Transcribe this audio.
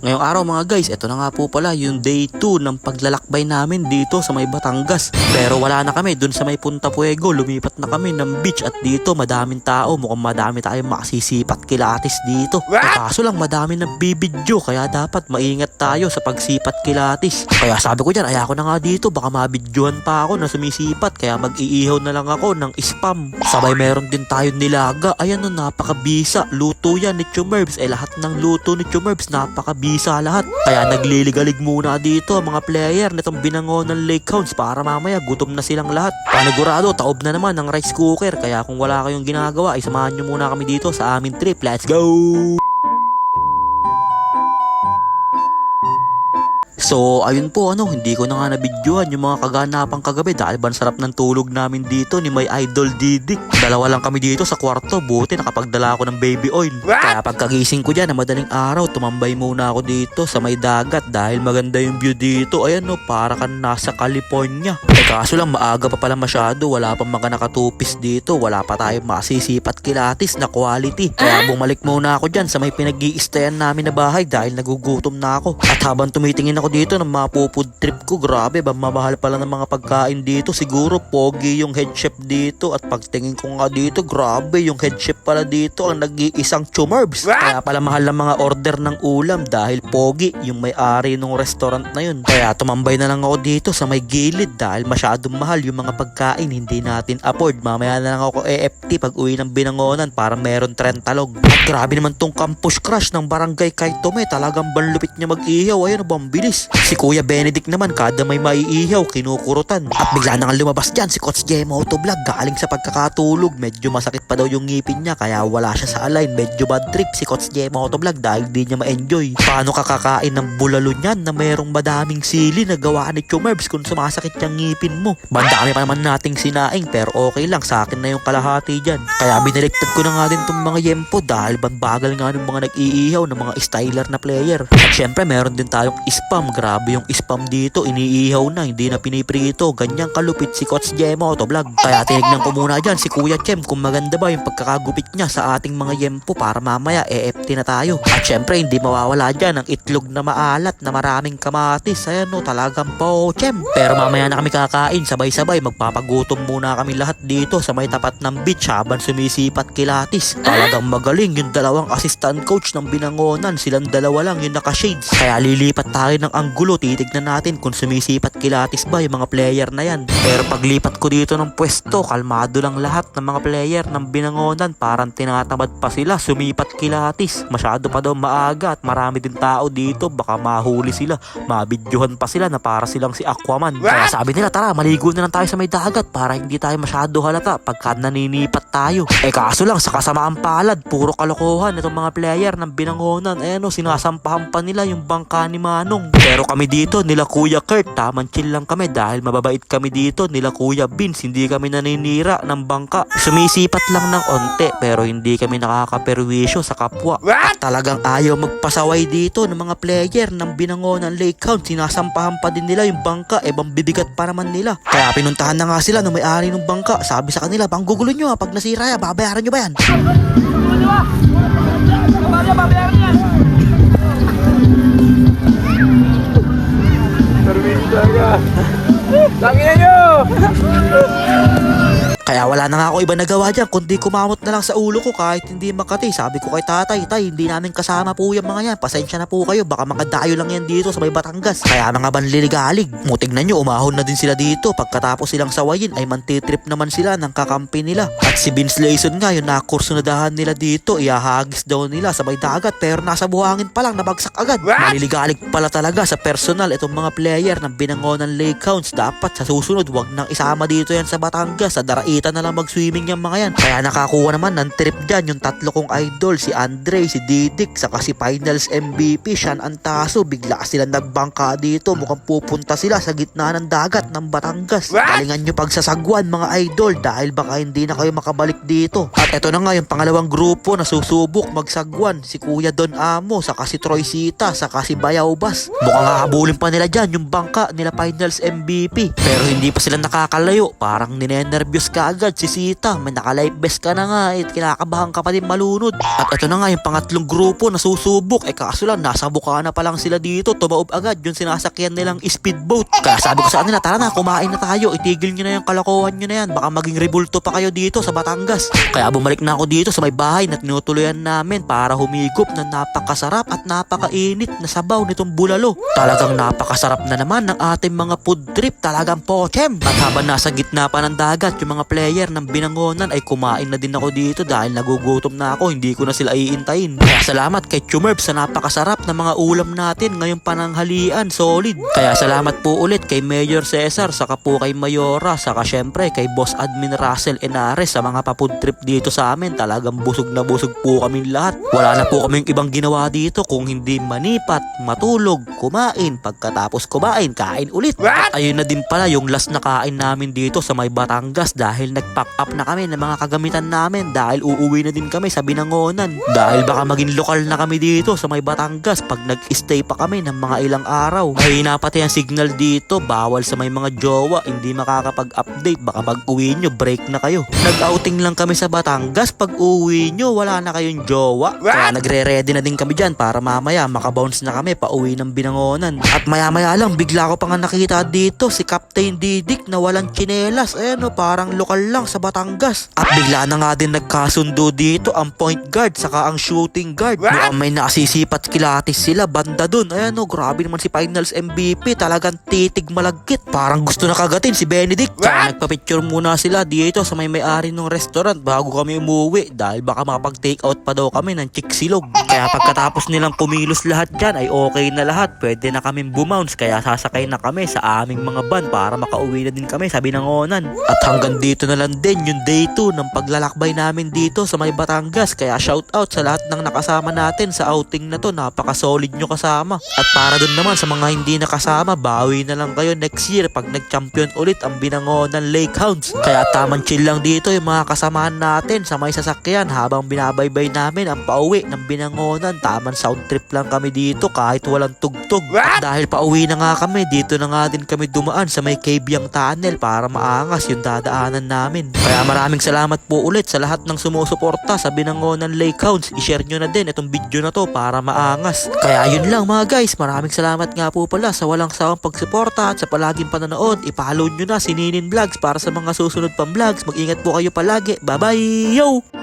Ngayong araw mga guys, ito na nga po pala yung day 2 ng paglalakbay namin dito sa may Batangas. Pero wala na kami, dun sa may Punta Puego, lumipat na kami ng beach at dito madaming tao. Mukhang madami tayong makasisipat kilatis dito. Kaso lang madami ng bibidyo, kaya dapat maingat tayo sa pagsipat kilatis. Kaya sabi ko dyan, ayako na nga dito, baka mabidyohan pa ako na sumisipat. Kaya mag-iihaw na lang ako ng spam. Sabay meron din tayo nilaga. Ayan o, napakabisa. Luto yan ni Chumerbs. Lahat ng luto ni Chumerbs, napakabisa lahat. Kaya nagliligalig muna dito ang mga player nitong Binangonan Lake Hounds para mamaya gutom na silang lahat. Panigurado, taob na naman ng rice cooker. Kaya kung wala kayong ginagawa, ay samahan nyo muna kami dito sa aming trip. Let's go! So, ayun po hindi ko na nga nabidyohan yung mga kaganapang kagabi dahil ba sarap ng tulog namin dito ni my idol Didik. Dalawa lang kami dito sa kwarto, buti nakapagdala ako ng baby oil. Kaya pagkagising ko dyan na madaling araw, tumambay muna ako dito sa may dagat dahil maganda yung view dito. Ayan para kang nasa California. Kaso lang maaga pa pala masyado, wala pang mga nakatupis dito, wala pa tayong masisipat kilatis na quality. Kaya bumalik muna ako dyan sa may pinag-i-stayan namin na bahay dahil nagugutom na ako. At habang tumitingin ako dito ng mga food trip ko, grabe ba mamahal pala ng mga pagkain dito. Siguro pogi yung head chef dito at pagtingin ko nga dito, grabe yung head chef pala dito ang nag-iisang Chumerbs. Kaya pala mahal ng mga order ng ulam dahil pogi yung may-ari ng restaurant na yun. Kaya tumambay na lang ako dito sa may gilid dahil masyadong mahal yung mga pagkain, hindi natin afford. Mamaya na lang ako EFT pag uwi ng Binangonan para meron trentalog. At grabe naman tong campus crush ng barangay Kaitome, talagang banlupit niya mag-ihaw. Ayun, bambilis. Si Kuya Benedict naman, kada may maiihaw, kinukurutan. At bigla na nga lumabas dyan si Coach J Motovlog galing sa pagkakatulog. Medyo masakit pa daw yung ngipin niya kaya wala siya sa align. Medyo bad trip si Coach J Motovlog dahil di niya ma-enjoy. Paano kakakain ng bulalo niyan na merong madaming sili na gawa ni Chumerbs kung sumasakit yung ngipin mo? Banda kami pa naman nating sinaing pero okay lang, sa akin na yung kalahati dyan. Kaya binaliktad ko na nga din tong mga yempo dahil bagal nga ng mga nag-iihaw ng mga styler na player. At syempre meron din tayong spam. Grabe yung spam dito, iniihaw na, hindi na piniprito. Ganyang kalupit si Coach J Motovlog. Kaya tinignan ko muna dyan si Kuya Chem kung maganda ba yung pagkakagupit niya sa ating mga yempo para mamaya EFT na tayo. At syempre hindi mawawala dyan ang itlog na maalat na maraming kamatis. Ayan talagang po Chem. Pero mamaya na kami kakain, sabay-sabay magpapagutom muna kami lahat dito sa may tapat ng beach habang sumisipat kilatis. Talagang magaling yung dalawang assistant coach ng Binangonan, silang dalawa lang yung naka-shades. Kaya lilipat tayo ng anggulo, titignan natin kung sumisipat kilatis ba yung mga player na yan. Pero paglipat ko dito ng pwesto, kalmado lang lahat ng mga player ng Binangonan, parang tinatamad pa sila sumipat kilatis. Masyado pa daw maaga at marami din tao dito, baka mahuli sila, mabidyohan pa sila na para silang si Aquaman. Kaya sabi nila, tara maligo na lang tayo sa may dagat para hindi tayo masyado halata pagka naninipat tayo. Kaso lang sa kasamaang palad, puro kalokohan itong mga player ng Binangonan. Sinasampahan pa nila yung bangka ni Manong. Pero kami dito, nila Kuya Kurt, tamang chill lang kami dahil mababait kami dito. Nila Kuya Vince, hindi kami naninira ng bangka. Sumisipat lang ng onte pero hindi kami nakakaperwisyo sa kapwa. At talagang ayaw magpasaway dito ng mga player ng Binangonan Lake Hounds. Sinasampahan pa din nila yung bangka, bibigat pa naman nila. Kaya pinuntahan na nga sila ng may-ari ng bangka. Sabi sa kanila, panggugulo nyo pag nasira yan, babayaran nyo ba yan? Babayaran yan! Tangina nyo! Kaya wala na nga ako iba nagawa dyan kundi kumamot na lang sa ulo ko kahit hindi makati. Sabi ko kay tatay, tay, hindi namin kasama po yung mga yan. Pasensya na po kayo, baka makadayo lang yan dito sa may Batangas. Kaya mga banliligalig, tingnan nyo, umahon na din sila dito. Pagkatapos silang sawayin ay mantitrip naman sila ng kakampi nila. At si Vince Layson nga, yung nakursunadahan nila dito, iahagis daw nila sa may dagat pero nasa buhangin pa lang, nabagsak agad. Maliligalig pala talaga sa personal itong mga player ng Binangonan Lake Hounds. Dapat sa susunod, wag nang isama dito yan sa Batangas, sa Daraitan na lang mag-swimming yung mga yan. Kaya nakakuha naman ng trip dyan yung tatlo kong idol, si Andre, si Didik, saka si Finals MVP, Sean Antaso. Bigla sila nagbangka dito, mukhang pupunta sila sa gitna ng dagat ng Batangas. Galingan nyo pagsasagwan mga idol dahil baka hindi na kayo makabalik dito. At eto na nga yung pangalawang grupo na susubok magsagwan, si Kuya Don Amo, saka si Troy Sita, saka si Bayaw Bas. Mukhang hahabulin pa nila dyan yung bangka nila Finals MVP. Pero hindi pa sila nakakalayo, parang ninenervyos ka kaagad si Sita. May naka-life vest ka na nga eh. Kinakabahan ka pa din malunod. At ito na nga yung pangatlong grupo na susubok. Kaso lang, nasa Bukana pa lang sila dito. Tumaob agad yung sinasakyan nilang speedboat. Kaya sabi ko sa kanila, tara na, kumain na tayo. Itigil nyo na yung kalokohan nyo na yan. Baka maging rebulto pa kayo dito sa Batangas. Kaya bumalik na ako dito sa may bahay na tinutuluyan namin para humigop ng napakasarap at napakainit na sabaw nitong bulalo. Talagang napakasarap na naman ng ating mga food trip. Talagang pochem. At habang nasa gitna pa ng dagat, yung mga player ng Binangonan ay kumain na din ako dito dahil nagugutom na ako. Hindi ko na sila iintayin. Kaya salamat kay Chumerb sa napakasarap na mga ulam natin ngayong pananghalian. Solid. Kaya salamat po ulit kay Mayor Cesar, saka po kay Mayora, saka syempre kay Boss Admin Russell Enares sa mga pa-food trip dito sa amin. Talagang busog na busog po kaming lahat. Wala na po kaming ibang ginawa dito kung hindi manipat, matulog, kumain, pagkatapos kumain, kain ulit. At ayun na din pala yung last na kain namin dito sa may Batangas dahil nag-pack up na kami ng mga kagamitan namin dahil uuwi na din kami sa Binangonan. Dahil baka maging lokal na kami dito sa may Batangas pag nag-stay pa kami ng mga ilang araw. Mahina pati ang signal dito, bawal sa may mga jowa, hindi makakapag-update, baka pag uwi nyo, break na kayo. Nag-outing lang kami sa Batangas, pag uwi nyo, wala na kayong jowa. Kaya nagre-ready na din kami dyan para mamaya makabounce na kami pa uwi ng Binangonan. At maya-maya lang, bigla ko pa nga nakita dito si Captain Didik na walang tsinelas. Ayan o, parang lokal lang sa Batangas. At bigla na nga din nagkasundo dito ang point guard saka ang shooting guard. Mukhang may nasisipat kilatis sila banda dun. Ayan o, grabe naman si Finals MVP. Talagang titig malagkit. Parang gusto na kagatin si Benedict. Kaya nagpa-picture muna sila dito sa may-ari ng restaurant bago kami umuwi dahil baka makapag-take out pa daw kami ng chiksilog. Kaya pagkatapos nilang kumilos lahat dyan ay okay na lahat. Pwede na kaming bumounce kaya sasakay na kami sa aming mga van para makauwi na din kami sa Binangonan. At hanggang dito na lang din yung day 2 ng paglalakbay namin dito sa may Batangas. Kaya shout out sa lahat ng nakasama natin sa outing na to. Napaka-solid nyo kasama. At para dun naman sa mga hindi nakasama, bawi na lang kayo next year pag nag-champion ulit ang Binangonan Lake Hounds. Kaya tamang chill lang dito yung mga kasamahan natin sa may sasakyan habang binabaybay namin ang pauwi ng Binangonan. Tamang sound trip lang kami dito kahit walang tugtog. At dahil pauwi na nga kami, dito na nga din kami dumaan sa may Cabyang Tunnel para maangas yung dadaanan namin. Kaya maraming salamat po ulit sa lahat ng sumusuporta sa Binangonan Lake Hounds. I-share nyo na din itong video na to para maangas. Kaya yun lang mga guys, maraming salamat nga po pala sa walang sawang pagsuporta at sa palaging pananood. I-follow nyo na si Ninin Vlogs para sa mga susunod pang vlogs. Mag-ingat po kayo palagi. Bye bye! Yo!